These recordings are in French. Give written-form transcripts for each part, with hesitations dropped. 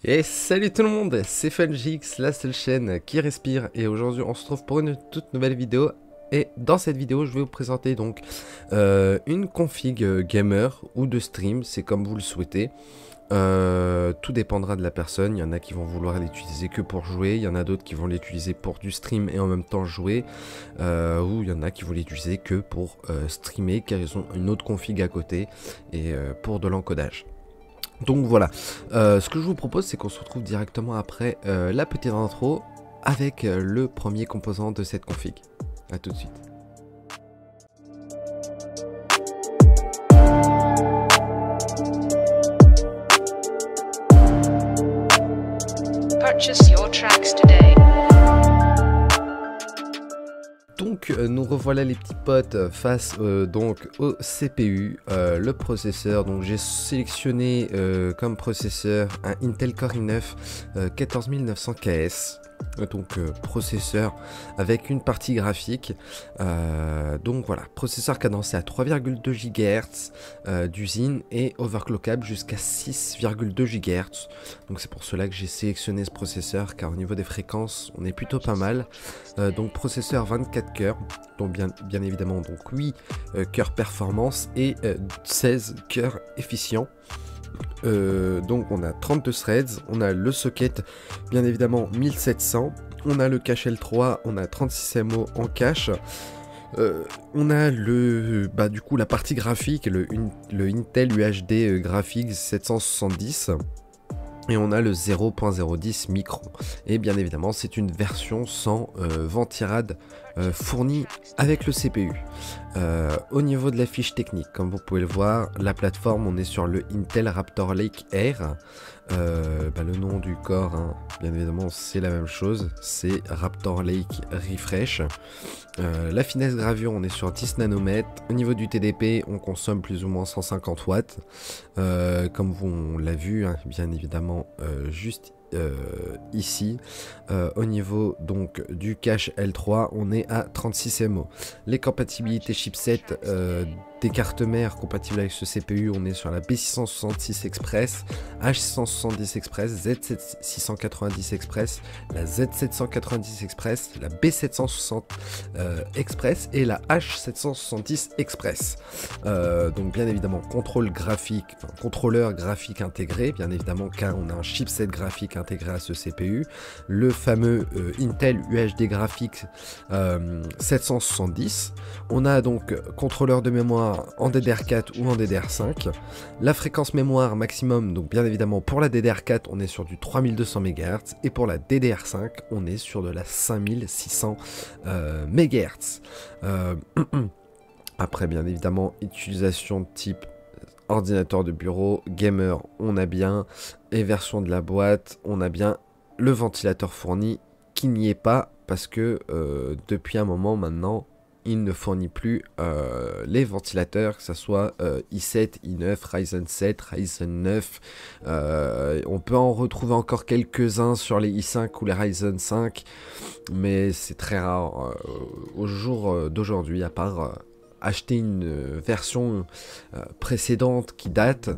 Et salut tout le monde, c'est FunJX, la seule chaîne qui respire, et aujourd'hui on se retrouve pour une toute nouvelle vidéo. Et dans cette vidéo je vais vous présenter donc une config gamer ou de stream, c'est comme vous le souhaitez. Tout dépendra de la personne, il y en a qui vont vouloir l'utiliser que pour jouer, il y en a d'autres qui vont l'utiliser pour du stream et en même temps jouer, ou il y en a qui vont l'utiliser que pour streamer car ils ont une autre config à côté et pour de l'encodage. Donc voilà, ce que je vous propose c'est qu'on se retrouve directement après la petite intro avec le premier composant de cette config. A tout de suite. Purchase your tracks today. Donc nous revoilà les petits potes face donc au CPU, le processeur. Donc j'ai sélectionné comme processeur un Intel Core i9 14900 KS. Donc processeur avec une partie graphique, donc voilà, processeur cadencé à 3,2 GHz d'usine et overclockable jusqu'à 6,2 GHz. Donc c'est pour cela que j'ai sélectionné ce processeur, car au niveau des fréquences on est plutôt pas mal. Donc processeur 24 cœurs, donc bien évidemment donc 8 cœurs performance et 16 cœurs efficient. Donc on a 32 threads, on a le socket bien évidemment 1700, on a le cache L3, on a 36 MO en cache, on a le du coup la partie graphique, le Intel UHD Graphics 770. Et on a le 0.010 micron. Et bien évidemment, c'est une version sans ventirad fournie avec le CPU. Au niveau de la fiche technique, comme vous pouvez le voir, la plateforme, on est sur le Intel Raptor Lake Air. Le nom du corps, hein, bien évidemment, c'est la même chose. C'est Raptor Lake Refresh. La finesse gravure, on est sur 10 nanomètres. Au niveau du TDP, on consomme plus ou moins 150 watts. Comme on l'a vu, hein, bien évidemment, juste ici. Au niveau donc du cache L3, on est à 36 MO. Les compatibilités chipset des cartes mères compatibles avec ce CPU, on est sur la B666 Express, H670 Express, Z690 Express, la Z790 Express, la B760 Express et la H770 Express. Donc bien évidemment contrôleur graphique intégré, bien évidemment, car on a un chipset graphique intégré à ce CPU, le fameux Intel UHD Graphics 770. On a donc contrôleur de mémoire en DDR4 ou en DDR5. La fréquence mémoire maximum, donc bien évidemment pour la DDR4 on est sur du 3200 MHz et pour la DDR5 on est sur de la 5600 MHz. Après bien évidemment utilisation type ordinateur de bureau, gamer on a bien, et version de la boîte on a bien le ventilateur fourni qui n'y est pas parce que depuis un moment maintenant il ne fournit plus les ventilateurs, que ce soit i7, i9, Ryzen 7, Ryzen 9. On peut en retrouver encore quelques-uns sur les i5 ou les Ryzen 5, mais c'est très rare au jour d'aujourd'hui, à part acheter une version précédente qui date.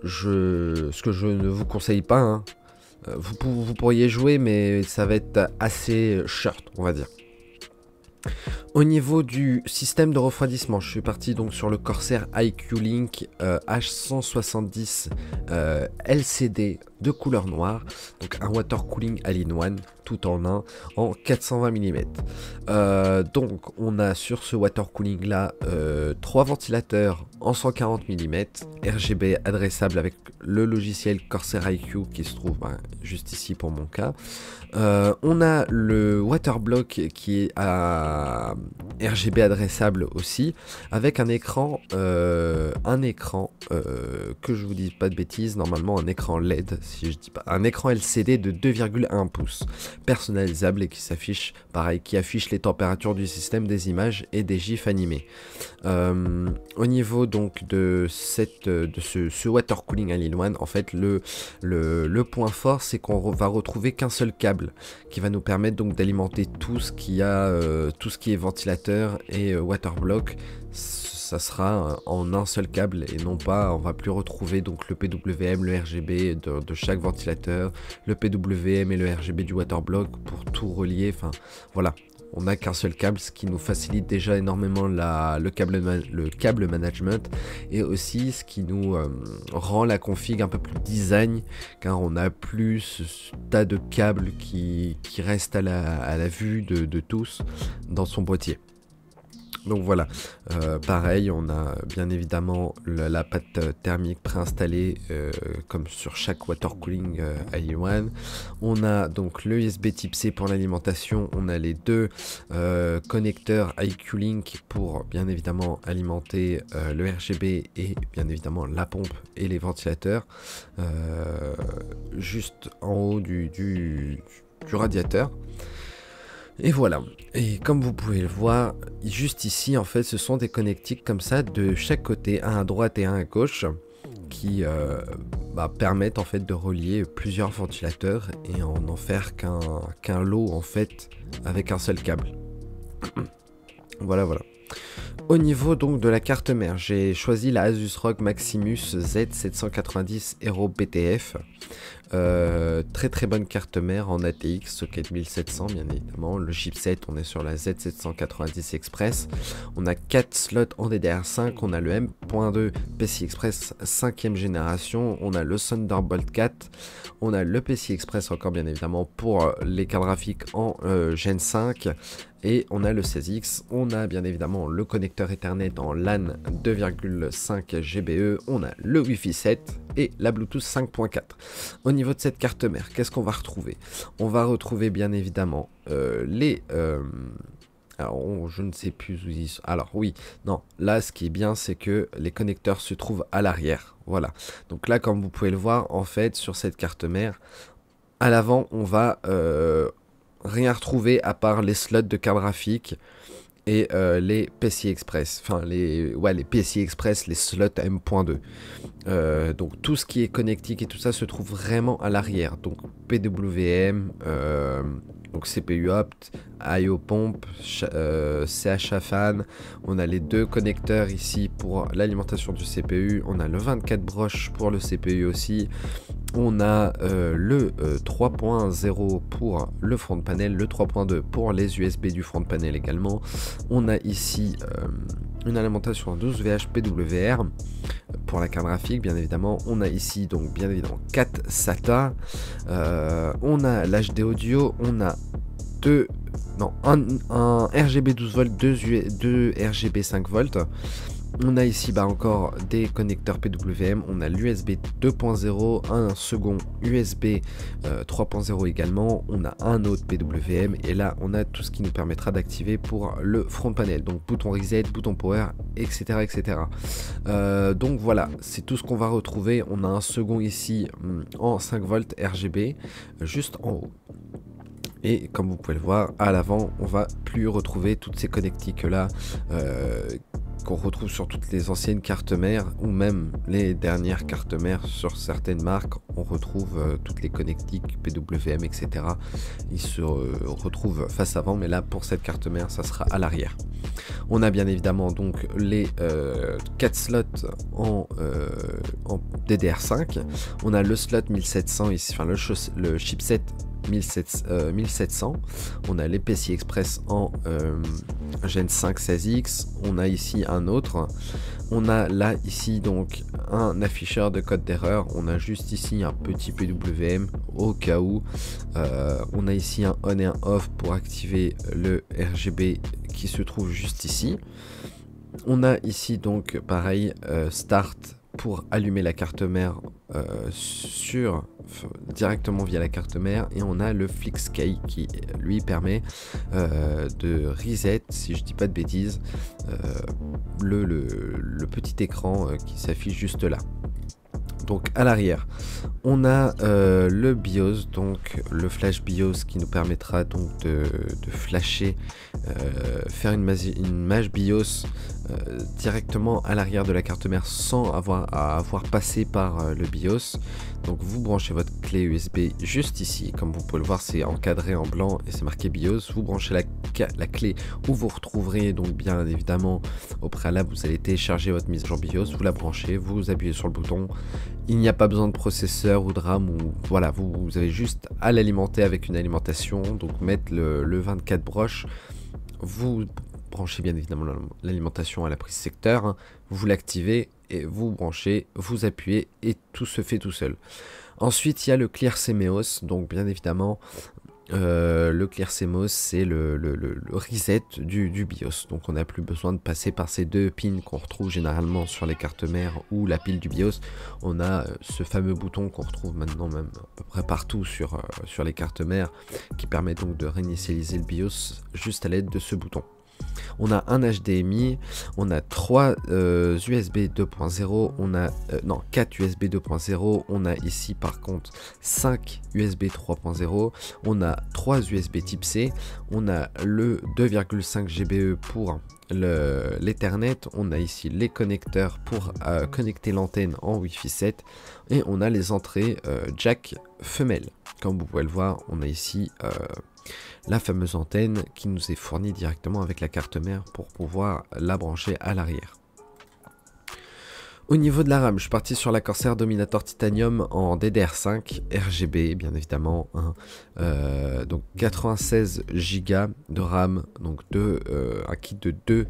Ce que je ne vous conseille pas, hein. Vous pourriez jouer, mais ça va être assez short, on va dire. Au niveau du système de refroidissement, je suis parti donc sur le Corsair iQ Link H170 LCD de couleur noire, donc un water cooling all-in-one tout en un en 420 mm. Donc on a sur ce water cooling là 3 ventilateurs en 140 mm RGB adressable avec le logiciel Corsair iQ qui se trouve juste ici pour mon cas. On a le waterblock qui est à RGB adressable aussi, avec un écran que je vous dis pas de bêtises, normalement un écran LED, si je dis pas, un écran LCD de 2,1 pouces, personnalisable et qui s'affiche, pareil, qui affiche les températures du système, des images et des gifs animés. Au niveau donc de ce water cooling all-in-one, en fait le point fort c'est qu'on va retrouver qu'un seul câble qui va nous permettre donc d'alimenter tout ce qui est ventilateur et waterblock. ça sera en un seul câble et non pas, on va plus retrouver donc le PWM, le RGB de chaque ventilateur, le PWM et le RGB du waterblock pour tout relier, enfin voilà. On n'a qu'un seul câble, ce qui nous facilite déjà énormément le câble management et aussi ce qui nous rend la config un peu plus design, car on n'a plus ce tas de câbles qui restent à la vue de tous dans son boîtier. Donc voilà, pareil, on a bien évidemment la pâte thermique préinstallée comme sur chaque water cooling AI1. On a donc le USB type C pour l'alimentation, on a les deux connecteurs iQ-Link pour bien évidemment alimenter le RGB et bien évidemment la pompe et les ventilateurs juste en haut du radiateur. Et voilà, et comme vous pouvez le voir, juste ici en fait ce sont des connectiques comme ça de chaque côté, un à droite et un à gauche, qui permettent en fait de relier plusieurs ventilateurs et en faire qu'un lot en fait avec un seul câble. Voilà. Au niveau donc de la carte mère, j'ai choisi la Asus ROG Maximus Z790 Aero BTF. Très bonne carte mère en ATX, socket 1700 bien évidemment. Le chipset, on est sur la Z790 Express. On a 4 slots en DDR5, on a le M.2 PCI Express 5e génération, on a le Thunderbolt 4, on a le PCI Express encore bien évidemment pour les cartes graphiques en Gen 5. Et on a le 16X, on a bien évidemment le connecteur Ethernet en LAN 2,5 GBE, on a le Wi-Fi 7 et la Bluetooth 5.4. Au niveau de cette carte mère, qu'est-ce qu'on va retrouver? On va retrouver bien évidemment alors, je ne sais plus où ils sont. Alors oui, non, là ce qui est bien c'est que les connecteurs se trouvent à l'arrière. Voilà, donc là comme vous pouvez le voir, en fait sur cette carte mère, à l'avant on va rien retrouver à part les slots de carte graphique et les PCI Express, enfin les PCI Express, les slots M.2. Donc tout ce qui est connectique et tout ça se trouve vraiment à l'arrière. Donc PWM, donc CPU opt, IO pompe, CHA fan. On a les deux connecteurs ici pour l'alimentation du CPU. On a le 24 broches pour le CPU aussi. On a le 3.0 pour le front panel, le 3.2 pour les USB du front panel également. On a ici une alimentation en 12 VH PWR pour la carte graphique bien évidemment. On a ici donc bien évidemment 4 SATA. On a l'HD audio, on a un RGB 12 volts, deux RGB 5 volts. On a ici encore des connecteurs PWM, on a l'USB 2.0, un second USB 3.0 également, on a un autre PWM et là on a tout ce qui nous permettra d'activer pour le front panel, donc bouton reset, bouton power, etc. Donc voilà, c'est tout ce qu'on va retrouver. On a un second ici en 5 volts RGB juste en haut. Et comme vous pouvez le voir, à l'avant, on va plus retrouver toutes ces connectiques là qu'on retrouve sur toutes les anciennes cartes mères ou même les dernières cartes mères sur certaines marques. On retrouve toutes les connectiques PWM, etc. Ils se retrouvent face avant, mais là pour cette carte mère, ça sera à l'arrière. On a bien évidemment donc les 4 slots en DDR5. On a le slot 1700 ici, enfin le chipset 1700. On a les PCI Express en Gen 5 16X. On a ici un autre. On a là ici donc un afficheur de code d'erreur. On a juste ici un petit PWM au cas où. On a ici un on et un off pour activer le RGB qui se trouve juste ici. On a ici donc pareil start pour allumer la carte mère directement via la carte mère, et on a le FlixKey qui lui permet de reset, si je dis pas de bêtises, le petit écran qui s'affiche juste là. Donc à l'arrière, on a le BIOS, donc le flash BIOS qui nous permettra donc de flasher, faire une mage BIOS directement à l'arrière de la carte mère sans avoir passé par le BIOS. Donc vous branchez votre clé USB juste ici, comme vous pouvez le voir c'est encadré en blanc et c'est marqué BIOS. Vous branchez la clé où vous retrouverez donc bien évidemment au préalable vous allez télécharger votre mise à jour BIOS, vous la branchez, vous appuyez sur le bouton. Il n'y a pas besoin de processeur ou de RAM, ou voilà, vous avez juste à l'alimenter avec une alimentation, donc mettre le 24 broches, vous branchez bien évidemment l'alimentation à la prise secteur, hein, vous l'activez et vous branchez, vous appuyez et tout se fait tout seul. Ensuite il y a le Clear CMOS, donc bien évidemment le Clear CMOS c'est le reset du BIOS, donc on n'a plus besoin de passer par ces deux pins qu'on retrouve généralement sur les cartes mères ou la pile du BIOS. On a ce fameux bouton qu'on retrouve maintenant même à peu près partout sur les cartes mères qui permet donc de réinitialiser le BIOS juste à l'aide de ce bouton. On a un HDMI, on a 3 USB 2.0, on a 4 USB 2.0, on a ici par contre 5 USB 3.0, on a 3 USB type C, on a le 2,5 GBE pour l'Ethernet, on a ici les connecteurs pour connecter l'antenne en Wi-Fi 7 et on a les entrées jack femelle. Comme vous pouvez le voir, on a ici la fameuse antenne qui nous est fournie directement avec la carte mère pour pouvoir la brancher à l'arrière. Au niveau de la RAM, je suis parti sur la Corsair Dominator Titanium en DDR5 RGB bien évidemment, hein. Donc 96 Go de RAM, donc un kit de 2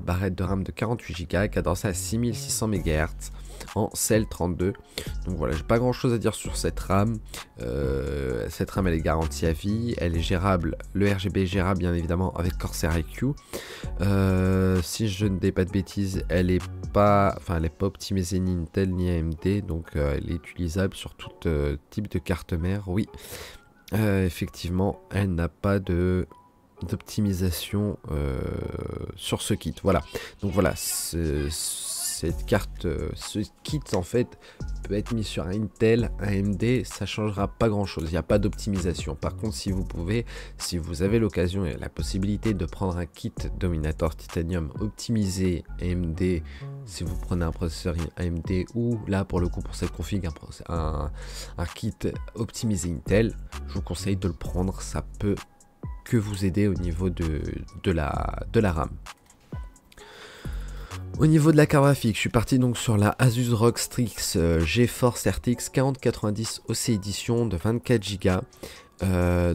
barrettes de RAM de 48 Go, cadencé à 6600 MHz en CEL 32. Donc voilà, j'ai pas grand chose à dire sur cette RAM. Cette RAM elle est garantie à vie, elle est gérable, le RGB est gérable bien évidemment avec Corsair IQ. Si je ne dis pas de bêtises, elle est pas optimisée ni Intel ni AMD, donc elle est utilisable sur tout type de carte mère. Oui, effectivement, elle n'a pas d'optimisation sur ce kit. Voilà, donc voilà, cette carte, ce kit en fait peut être mis sur un Intel, AMD, ça changera pas grand chose, il n'y a pas d'optimisation. Par contre si vous avez l'occasion et la possibilité de prendre un kit Dominator Titanium optimisé AMD, si vous prenez un processeur AMD ou là pour le coup pour cette config un kit optimisé Intel, je vous conseille de le prendre, ça peut que vous aider au niveau de la RAM. Au niveau de la carte graphique, je suis parti donc sur la Asus ROG Strix GeForce RTX 4090 OC Edition de 24 Go.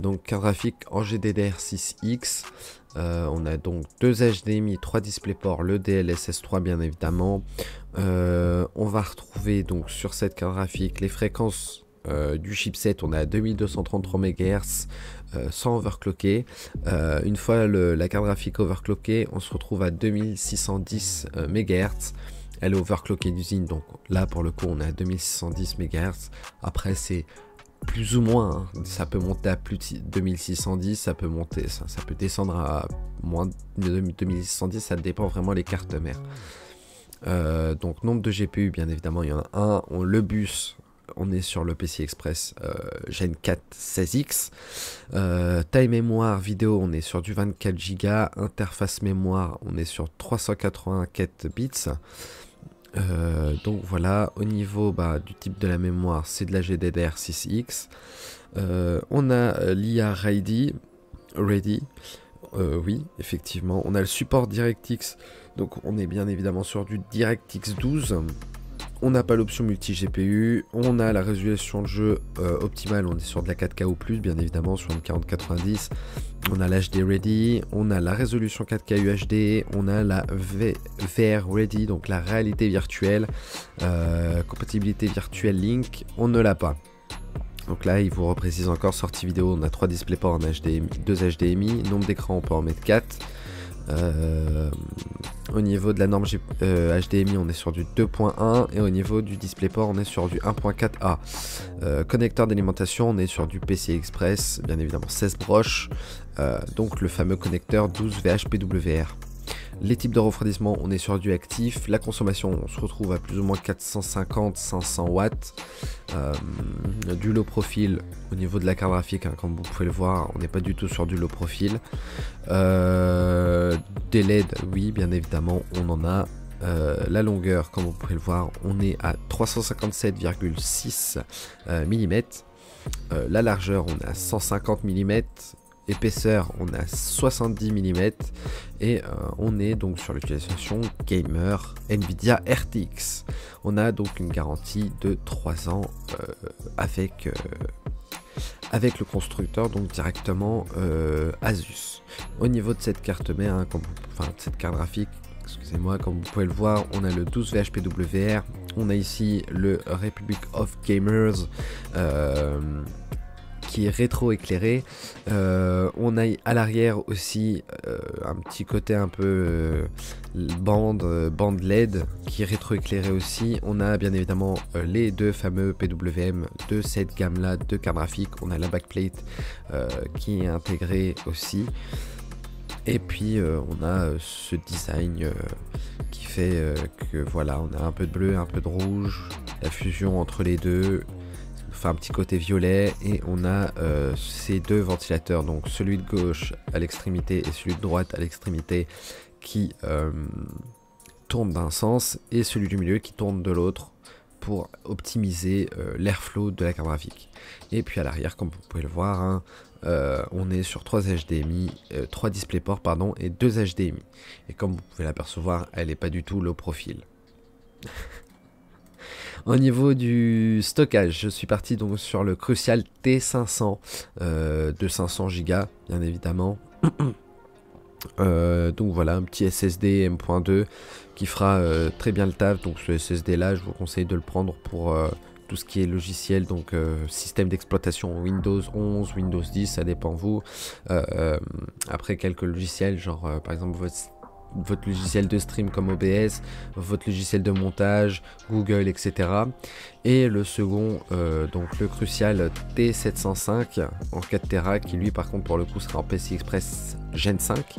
Donc carte graphique en GDDR6X. On a donc 2 HDMI, 3 DisplayPort, le DLSS 3 bien évidemment. On va retrouver donc sur cette carte graphique les fréquences du chipset. On a 2233 MHz sans overclocker. Une fois la carte graphique overclockée, on se retrouve à 2610 MHz. Elle est overclockée d'usine, donc là pour le coup on est à 2610 MHz. Après c'est plus ou moins, hein. Ça peut monter à plus de 2610, ça peut monter, ça peut descendre à moins de 2610, ça dépend vraiment des cartes mères. Donc nombre de GPU bien évidemment il y en a un, le bus. On est sur le PCI Express Gen 4 16X. Taille mémoire vidéo, on est sur du 24 Go. Interface mémoire, on est sur 384 bits. Donc voilà, au niveau du type de la mémoire, c'est de la GDDR6X. On a l'IA Ready. Oui, effectivement. On a le support DirectX. Donc on est bien évidemment sur du DirectX 12. On n'a pas l'option multi-GPU, on a la résolution de jeu optimale, on est sur de la 4K ou plus, bien évidemment, sur une 4090. On a l'HD Ready, on a la résolution 4K UHD, on a la VR Ready, donc la réalité virtuelle, compatibilité virtuelle Link, on ne l'a pas. Donc là, il vous reprécise encore, sortie vidéo, on a 3 DisplayPort en HDMI, 2 HDMI, nombre d'écran, on peut en mettre 4. Au niveau de la norme HDMI on est sur du 2.1 et au niveau du DisplayPort on est sur du 1.4A. Connecteur d'alimentation on est sur du PCI Express, bien évidemment 16 broches, donc le fameux connecteur 12 VHPWR. Les types de refroidissement, on est sur du actif. La consommation, on se retrouve à plus ou moins 450-500 watts. Du low profil au niveau de la carte graphique, hein, comme vous pouvez le voir, on n'est pas du tout sur du low profil. Des LED, oui, bien évidemment, on en a. La longueur, comme vous pouvez le voir, on est à 357,6 mm. La largeur, on est à 150 mm. Épaisseur, on est à 70 mm. Et on est donc sur l'utilisation gamer Nvidia RTX. On a donc une garantie de 3 ans avec le constructeur, donc directement Asus. Au niveau de cette carte mère, hein, de cette carte graphique, excusez-moi, comme vous pouvez le voir, on a le 12 VHPWR, on a ici le Republic of Gamers qui est rétro-éclairé. On a à l'arrière aussi un petit côté un peu bande LED qui est rétro-éclairé aussi. On a bien évidemment les deux fameux PWM de cette gamme-là de carte graphique. On a la backplate qui est intégrée aussi. Et puis on a ce design qui fait que voilà, on a un peu de bleu, un peu de rouge, la fusion entre les deux, fait un petit côté violet, et on a ces deux ventilateurs, donc celui de gauche à l'extrémité et celui de droite à l'extrémité qui tourne d'un sens, et celui du milieu qui tourne de l'autre pour optimiser l'airflow de la carte graphique. Et puis à l'arrière, comme vous pouvez le voir, hein, on est sur 3 HDMI, 3 DisplayPort pardon, et 2 HDMI. Et comme vous pouvez l'apercevoir, elle n'est pas du tout low profil. Au niveau du stockage, je suis parti donc sur le Crucial T500 de 500 Go, bien évidemment. Donc voilà, un petit SSD M.2 qui fera très bien le taf. Donc ce SSD là, je vous conseille de le prendre pour tout ce qui est logiciel, donc système d'exploitation Windows 11, Windows 10, ça dépend vous. Après quelques logiciels, genre par exemple votre logiciel de stream comme OBS, votre logiciel de montage, Google, etc. Et le second, donc le Crucial T705 en 4 Tera, qui lui par contre pour le coup sera en PCI Express Gen 5.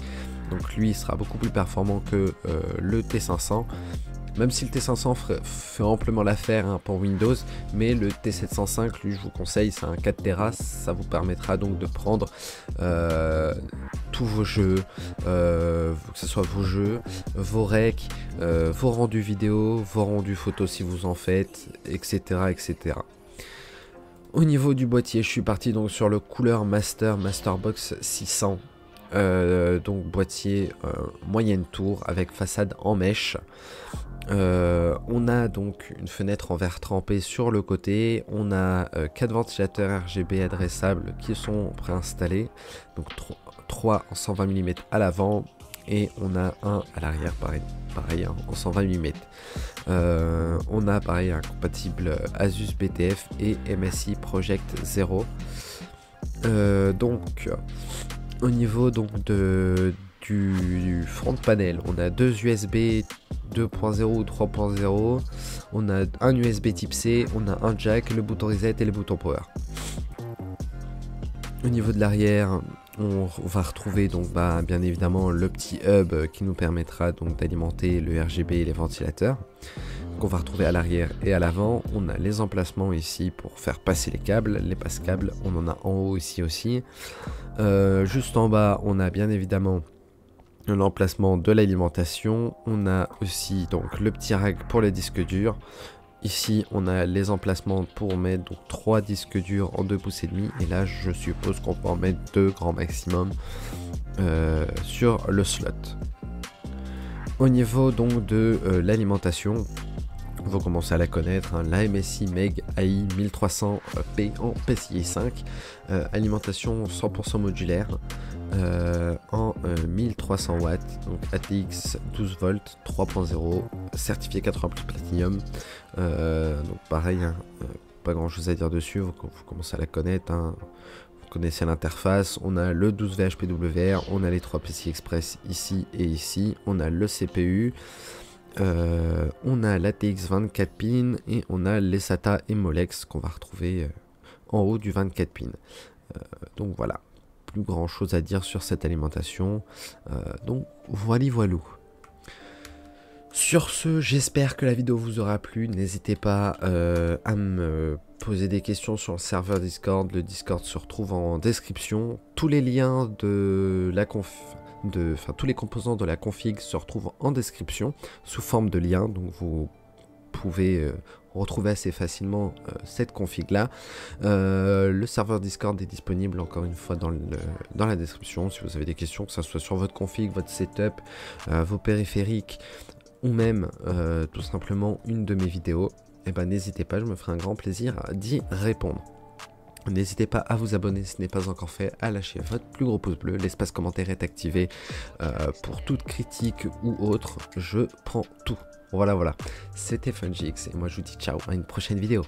Donc lui il sera beaucoup plus performant que le T500. Même si le T500 fait amplement l'affaire hein, pour Windows, mais le T705, lui, je vous conseille, c'est un 4 Tera, ça vous permettra donc de prendre tous vos jeux, que ce soit vos jeux, vos recs, vos rendus vidéo, vos rendus photos si vous en faites, etc., etc. Au niveau du boîtier, je suis parti donc sur le Cooler Masterbox 600. Donc boîtier moyenne tour avec façade en mèche. On a donc une fenêtre en verre trempé sur le côté, on a 4 ventilateurs RGB adressables qui sont préinstallés, donc 3 en 120 mm à l'avant et on a un à l'arrière pareil hein, en 120 mm. On a pareil un compatible Asus BTF et MSI Project 0. Donc au niveau donc du front panel, on a deux USB 2.0 ou 3.0, on a un USB type C, on a un jack, le bouton reset et le bouton power. Au niveau de l'arrière, on va retrouver donc bien évidemment le petit hub qui nous permettra donc d'alimenter le RGB et les ventilateurs. Qu'on va retrouver à l'arrière et à l'avant. On a les emplacements ici pour faire passer les câbles, les passe-câbles, on en a en haut ici aussi. Juste en bas, on a bien évidemment l'emplacement de l'alimentation. On a aussi donc le petit rack pour les disques durs. Ici, on a les emplacements pour mettre donc 3 disques durs en 2,5 pouces. Et là, je suppose qu'on peut en mettre 2 grand maximum sur le slot. Au niveau donc de l'alimentation, vous commencez à la connaître, hein, la MSI Meg AI 1300P en PCIe 5, alimentation 100% modulaire en 1300 watts, donc ATX 12 volts 3.0, certifié 80 plus Platinum. Donc pareil, hein, pas grand chose à dire dessus, vous commencez à la connaître, hein. Vous connaissez l'interface, on a le 12 VHPWR, on a les 3 PCI Express ici et ici, on a le CPU. On a l'ATX 24 pins et on a les SATA et Molex qu'on va retrouver en haut du 24 pins. Donc voilà, plus grand chose à dire sur cette alimentation. Donc voilà. Sur ce, j'espère que la vidéo vous aura plu. N'hésitez pas à me poser des questions sur le serveur Discord. Le Discord se retrouve en description. Tous les liens de la tous les composants de la config se retrouvent en description sous forme de liens. Donc vous pouvez retrouver assez facilement cette config là. Le serveur Discord est disponible encore une fois dans la description. Si vous avez des questions, que ce soit sur votre config, votre setup, vos périphériques, ou même tout simplement une de mes vidéos, et ben n'hésitez pas, je me ferai un grand plaisir d'y répondre. N'hésitez pas à vous abonner si ce n'est pas encore fait, à lâcher votre plus gros pouce bleu, l'espace commentaire est activé pour toute critique ou autre, je prends tout. Voilà, c'était FunGX et moi je vous dis ciao à une prochaine vidéo.